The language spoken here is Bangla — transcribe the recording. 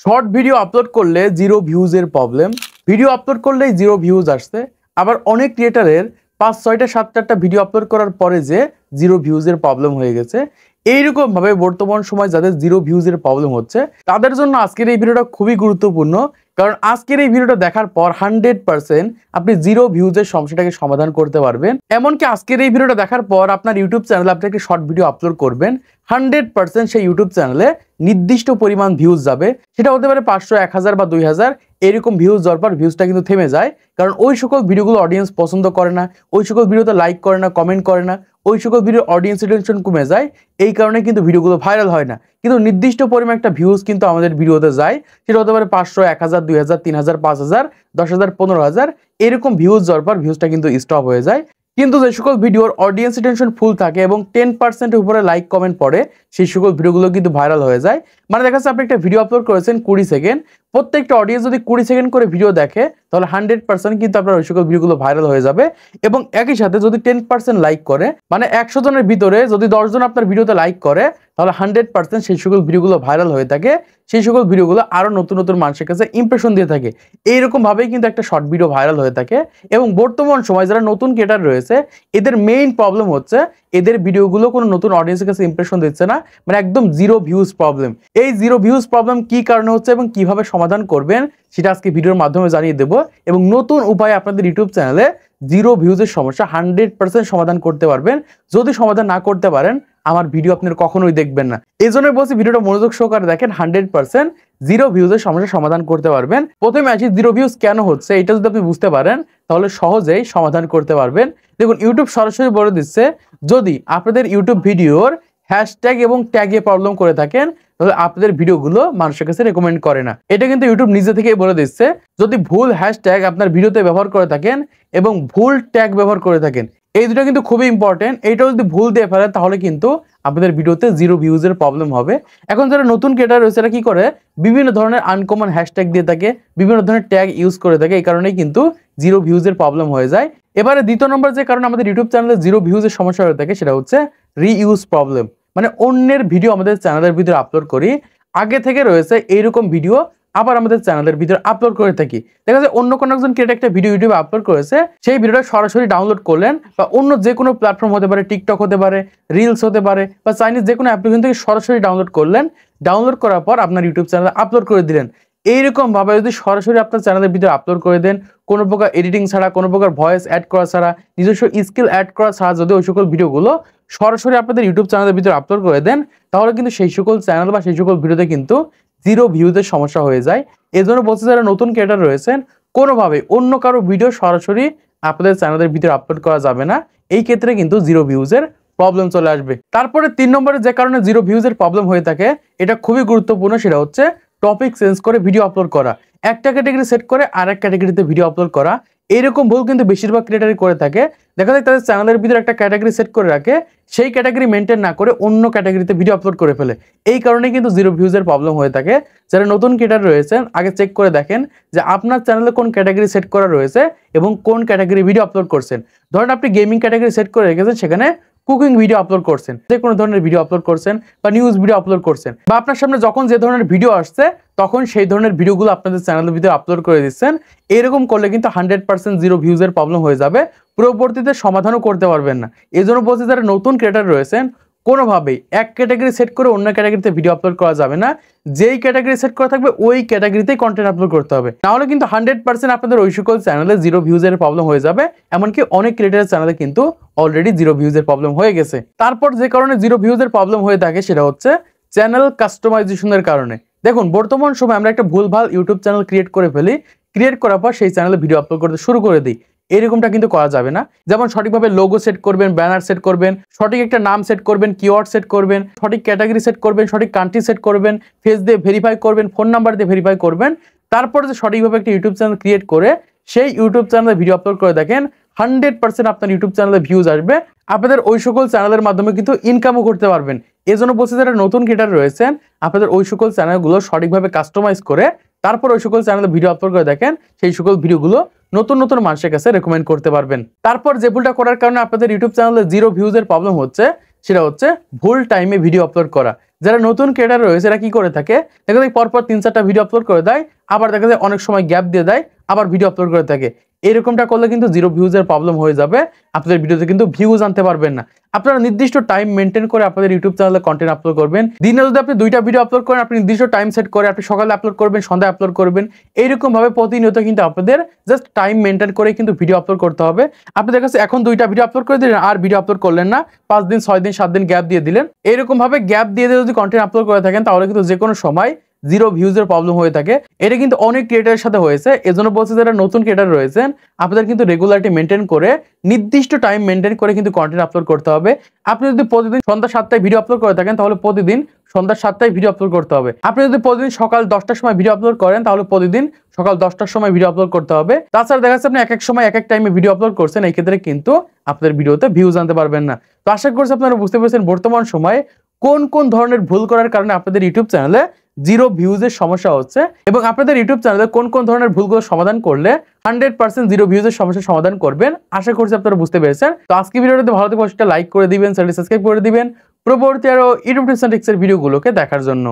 শর্ট ভিডিও আপলোড করলে জিরো ভিউজের প্রবলেম। ভিডিও আপলোড করলেই জিরো ভিউজ আসছে। আবার অনেক ক্রিয়েটারের ৫-৬টা ৭-৮টা ভিডিও আপলোড করার পরে যে জিরো ভিউজের প্রবলেম হয়ে গেছে। এইরকমভাবে বর্তমান সময় যাদের জিরো ভিউজের প্রবলেম হচ্ছে তাদের জন্য আজকের এই ভিডিওটা খুবই গুরুত্বপূর্ণ। কারণ আজকের এই ভিডিওটা দেখার পর 100% আপনি জিরো ভিউজের সমস্যাটাকে সমাধান করতে পারবেন। এমনকি আজকের এই ভিডিওটা দেখার পর আপনার ইউটিউব চ্যানেলে আপনি একটি শর্ট ভিডিও আপলোড করবেন, 100% সেই ইউটিউব চ্যানেলে নির্দিষ্ট পরিমাণ ভিউজ যাবে। সেটা হতে পারে 500, 1000 বা 2000। এরকম ভিউজ যাওয়ার পর ভিউজটা কিন্তু থেমে যায়, কারণ ওই সকল ভিডিওগুলো অডিয়েন্স পছন্দ করে না, ওই সকল ভিডিওতে লাইক করে না, কমেন্ট করে না, ওই সকল ভিডিও অডিয়েন্স রিটেনশন কমে যায়। এই কারণে কিন্তু ভিডিওগুলো ভাইরাল হয় না। কিন্তু নির্দিষ্ট পরিমাণ একটা ভিউজ কিন্তু আমাদের ভিডিওতে যায়, সেটা হতে পারে 500, 1000, 2000, 3000, 5000, 10000, 15000। এরকম ভিউজ যাওয়ার পর ভিউজটা কিন্তু স্টপ হয়ে যায়। কিন্তু যে সকল ভিডিওর অডিয়েন্স রিটেনশন ফুল থাকে এবং 10%-এর উপরে লাইক কমেন্ট পড়ে, সেই সকল ভিডিওগুলো কিন্তু ভাইরাল হয়ে যায়। মানে দেখা যাচ্ছে আপনি একটা ভিডিও আপলোড করেছেন 20 সেকেন্ড, প্রত্যেকটা অডিয়েন্স যদি 20 সেকেন্ড করে ভিডিও দেখে তাহলে 100% কিন্তু আপনার ওই সকল ভিডিওগুলো ভাইরাল হয়ে যাবে। এবং একই সাথে যদি 10% লাইক করে, মানে 100 জনের ভিতরে যদি 10 জন আপনার ভিডিওতে লাইক করে তাহলে 100% সেই সকল ভিডিওগুলো ভাইরাল হয়ে থাকে। সেই সকল ভিডিওগুলো আরও নতুন নতুন মানুষের কাছে ইমপ্রেশন দিয়ে থাকে। এইরকমভাবেই কিন্তু একটা শর্ট ভিডিও ভাইরাল হয়ে থাকে। এবং বর্তমান সময় যারা নতুন ক্রিয়েটার রয়েছে এদের মেইন প্রবলেম হচ্ছে এদের ভিডিওগুলো কোনো নতুন অডিয়েন্সের কাছে ইমপ্রেশন দিচ্ছে না, মানে একদম জিরো ভিউজ প্রবলেম। এই জিরো ভিউজ প্রবলেম কি কারণে হচ্ছে এবং কিভাবে সমাধান করবেন সেটা আজকে ভিডিওর মাধ্যমে জানিয়ে দেবো। এবং নতুন উপায়ে আপনাদের ইউটিউব চ্যানেলে জিরো ভিউজের সমস্যা 100% সমাধান করতে পারবেন। যদি সমাধান না করতে পারেন আমার ভিডিও আপনারা কখনোই দেখবেন না। এই জন্য বলছি ভিডিওটা মনোযোগ সহকারে দেখেন, 100% জিরো ভিউজের সমস্যা সমাধান করতে পারবেন। প্রথমে আসি জিরো ভিউজ কেন হচ্ছে, এটা যদি আপনি বুঝতে পারেন তাহলে সহজেই সমাধান করতে পারবেন। দেখুন, ইউটিউব সরাসরি বলে দিচ্ছে যদি আপনাদের ইউটিউব ভিডিওর হ্যাশট্যাগ এবং ট্যাগে প্রবলেম করে থাকেন তাহলে আপনাদের ভিডিওগুলো মানুষের কাছে রেকমেন্ড করে না। এটা কিন্তু ইউটিউব নিজে থেকেই বলে দিচ্ছে। যদি ভুল হ্যাশট্যাগ আপনার ভিডিওতে ব্যবহার করে থাকেন এবং ভুল ট্যাগ ব্যবহার করে থাকেন, এই দুটো কিন্তু খুবই ইম্পর্টেন্ট। এইটাও যদি ভুল দিয়ে ফেলেন তাহলে কিন্তু আপনাদের ভিডিওতে জিরো ভিউজের প্রবলেম হবে। এখন যারা নতুন ক্রিয়েটার রয়েছে এরা কি করে, বিভিন্ন ধরনের আনকমন হ্যাশট্যাগ দিয়ে থাকে, বিভিন্ন ধরনের ট্যাগ ইউজ করে থাকে। এই কারণেই কিন্তু জিরো ভিউজের প্রবলেম হয়ে যায়। এবারে দ্বিতীয় নম্বর যে কারণে আমাদের ইউটিউব চ্যানেলে জিরো ভিউজের সমস্যা হয়ে থাকে সেটা হচ্ছে রিইউজ প্রবলেম। মানে অন্যের ভিডিও আমাদের চ্যানেলের ভিতরে আপলোড করি, আগে থেকে রয়েছে এইরকম ভিডিও আবার আমাদের চ্যানেলের ভিতরে আপলোড করে থাকি। দেখা যায় অন্য কোনো একজন ক্রিয়েটর একটা ভিডিও ইউটিউবে আপলোড করেছে, সেই ভিডিওটা সরাসরি ডাউনলোড করলেন বা অন্য যে কোনো প্ল্যাটফর্ম হতে পারে, টিকটক হতে পারে, রিলস হতে পারে বা চাইনিজ যে কোনো অ্যাপ্লিকেশন থেকে সরাসরি ডাউনলোড করলেন। ডাউনলোড করার পর আপনার ইউটিউব চ্যানেলে আপলোড করে দিলেন। এইরকমভাবে যদি সরাসরি আপনার চ্যানেলের ভিতরে আপলোড করে দেন, কোনো প্রকার এডিটিং ছাড়া, কোনো প্রকার ভয়েস অ্যাড করা ছাড়া, নিজস্ব স্কিল অ্যাড করা ছাড়া যদি ওই সকল ভিডিওগুলো সরাসরি আপনাদের ইউটিউব চ্যানেলের ভিতরে আপলোড করে দেন তাহলে কিন্তু সেই সকল চ্যানেল বা সেই সকল ভিডিওতে কিন্তু জিরো ভিউজের সমস্যা হয়ে যায়। এই জন্য বলছে যারা নতুন ক্রিয়েটার রয়েছেন কোনোভাবে অন্য কারো ভিডিও সরাসরি আপনাদের চ্যানেলের ভিতরে আপলোড করা যাবে না। এই ক্ষেত্রে কিন্তু জিরো ভিউজের প্রবলেম চলে আসবে। তারপরে 3 নম্বরে যে কারণে জিরো ভিউজের প্রবলেম হয়ে থাকে এটা খুবই গুরুত্বপূর্ণ, সেটা হচ্ছে টপিক চেঞ্জ করে ভিডিও আপলোড করা। একটা ক্যাটাগরি সেট করে আরেক ক্যাটাগরিতে ভিডিও আপলোড করা। এইরকম ভুল কিন্তু বেশিরভাগ ক্রিয়েটারই করে থাকে। দেখা যায় তাদের চ্যানেলের ভিতরে একটা ক্যাটাগরি সেট করে রাখে, সেই ক্যাটাগরি মেনটেন না করে অন্য ক্যাটাগরিতে ভিডিও আপলোড করে ফেলে। এই কারণে কিন্তু জিরো ভিউজের প্রবলেম হয়ে থাকে। যারা নতুন ক্রিয়েটার রয়েছেন আগে চেক করে দেখেন যে আপনার চ্যানেলে কোন ক্যাটাগরি সেট করা রয়েছে এবং কোন ক্যাটাগরি ভিডিও আপলোড করছেন। ধরেন আপনি গেমিং ক্যাটাগরি সেট করে রেখেছেন, সেখানে কুকিং ভিডিও আপলোড করছেন, যে কোনো ধরনের ভিডিও আপলোড করছেন বা নিউজ ভিডিও আপলোড করছেন, বা আপনার সামনে যখন যে ধরনের ভিডিও আসছে তখন সেই ধরনের ভিডিওগুলো আপনাদের চ্যানেলের ভিতরে আপলোড করে দিচ্ছেন। এরকম করলে কিন্তু 100% জিরো ভিউজের প্রবলেম হয়ে যাবে, পরবর্তীতে সমাধানও করতে পারবেন না। এই জন্য বলছি যারা নতুন ক্রিয়েটার রয়েছেন কোনোভাবেই এক ক্যাটাগরি সেট করে অন্য ক্যাটাগরিতে ভিডিও আপলোড করা যাবে না। যেই ক্যাটাগরি সেট করা থাকবে ওই ক্যাটাগরিতেই কন্টেন্ট আপলোড করতে হবে, নাহলে কিন্তু 100% আপনাদের ওই সকল চ্যানেলে জিরো ভিউজের প্রবলেম হয়ে যাবে। এমনকি অনেক ক্রিয়েটারের চ্যানেলে কিন্তু অলরেডি জিরো ভিউজের প্রবলেম হয়ে গেছে। তারপর যে কারণে জিরো ভিউজের প্রবলেম হয়ে থাকে সেটা হচ্ছে চ্যানেল কাস্টমাইজেশনের কারণে। দেখুন, বর্তমান সময় আমরা একটা ভুলভাল ইউটিউব চ্যানেল ক্রিয়েট করে ফেলি, ক্রিয়েট করার পর সেই চ্যানেলে ভিডিও আপলোড করতে শুরু করে দিই। এরকমটা কিন্তু করা যাবে না। যেমন সঠিকভাবে লোগো সেট করবেন, ব্যানার সেট করবেন, সঠিক একটা নাম সেট করবেন, কিওয়ার্ড সেট করবেন, সঠিক ক্যাটাগরি সেট করবেন, সঠিক কান্ট্রি সেট করবেন, ফেস দিয়ে ভেরিফাই করবেন, ফোন নাম্বার দিয়ে ভেরিফাই করবেন। তারপরে যে সঠিকভাবে একটা ইউটিউব চ্যানেল ক্রিয়েট করে সেই ইউটিউব চ্যানেলে ভিডিও আপলোড করে দেখেন, 100% আপনার ইউটিউব চ্যানেলে ভিউজ আসবে। আপনাদের ওই সকল চ্যানেলের মাধ্যমে কিন্তু ইনকামও করতে পারবেন। এই জন্য বলছি যারা নতুন ক্রিয়েটার রয়েছেন আপনাদের ওই সকল চ্যানেলগুলো সঠিকভাবে কাস্টমাইজ করে তারপর ওই সকল চ্যানেলে ভিডিও আপলোড করে দেখেন, সেই সকল ভিডিওগুলো নতুন নতুন মানুষের কাছে রেকমেন্ড করতে পারবেন। তারপর যে ভুলটা করার কারণে আপনাদের ইউটিউব চ্যানেলে জিরো ভিউজের প্রবলেম হচ্ছে সেটা হচ্ছে ভুল টাইমে ভিডিও আপলোড করা। যারা নতুন ক্রিয়েটার রয়েছে এরা কি করে থাকে, দেখা যায় পরপর 3-4টা ভিডিও আপলোড করে দেয়, আবার দেখা যায় অনেক সময় গ্যাপ দিয়ে দেয়, আবার ভিডিও আপলোড করে থাকে। এরকমটা করলে কিন্তু জিরো ভিউজের প্রবলেম হয়ে যাবে, আপনাদের ভিডিওতে কিন্তু ভিউজ আনতে পারবেন না। আপনারা নির্দিষ্ট টাইম মেনটেন করে আপনাদের ইউটিউব চ্যানেলে কন্টেন্ট আপলোড করবেন। দিনে যদি আপনি 2টা ভিডিও আপলোড করেন, আপনি নির্দিষ্ট টাইম সেট করে আপনি সকালে আপলোড করবেন, সন্ধ্যায় আপলোড করবেন। এইরকম ভাবে প্রতিনিয়ত কিন্তু আপনাদের জাস্ট টাইম মেনটেন করে কিন্তু ভিডিও আপলোড করতে হবে। আপনাদের কাছে এখন 2টা ভিডিও আপলোড করে দিলেন, আর ভিডিও আপলোড করলেন না, 5 দিন 6 দিন 7 দিন গ্যাপ দিয়ে দিলেন। এইরকম ভাবে গ্যাপ দিয়ে যদি কন্টেন্ট আপলোড করে থাকেন তাহলে কিন্তু যে কোনো সময় জিরো ভিউজের প্রবলেম হয়ে থাকে। এটা কিন্তু অনেক ক্রিয়েটারের সাথে হয়েছে। এজন্য বলছি যারা নতুন ক্রিয়েটার রয়েছেন আপনাদের কিন্তু রেগুলারিটি মেনটেন করে নির্দিষ্ট টাইম মেনটেন করে কিন্তু কন্টেন্ট আপলোড করতে হবে। আপনি যদি প্রতিদিন সন্ধ্যা 7টায় ভিডিও আপলোড করে থাকেন তাহলে প্রতিদিন সন্ধ্যা 7টায় ভিডিও আপলোড করতে হবে। আপনি যদি প্রতিদিন সকাল 10টার সময় ভিডিও আপলোড করেন তাহলে প্রতিদিন সকাল 10টার সময় ভিডিও আপলোড করতে হবে। তাছাড়া দেখা যাচ্ছে আপনি এক এক সময় এক এক টাইমে ভিডিও আপলোড করছেন, এই ক্ষেত্রে কিন্তু আপনাদের ভিডিওতে ভিউজ আনতে পারবেন না। তো আশা করছি আপনারা বুঝতে পেরেছেন বর্তমান সময়ে কোন কোন ধরনের ভুল করার কারণে আপনাদের ইউটিউব চ্যানেলে জিরো ভিউজের সমস্যা হচ্ছে, এবং আপনাদের ইউটিউব চ্যানেলে কোন কোন ধরনের ভুলগুলো সমাধান করলে 100% জিরো ভিউজের সমস্যার সমাধান করবেন। আশা করছি আপনারা বুঝতে পেরেছেন। তো আজকে ভিডিওটাতে ভালো থেকে লাইক করে দিবেন, চ্যানেলটি সাবস্ক্রাইব করে দিবেন পরবর্তী আরো ইউটিউব টিপস এন্ড ট্রিক্সের ভিডিওগুলোকে দেখার জন্য।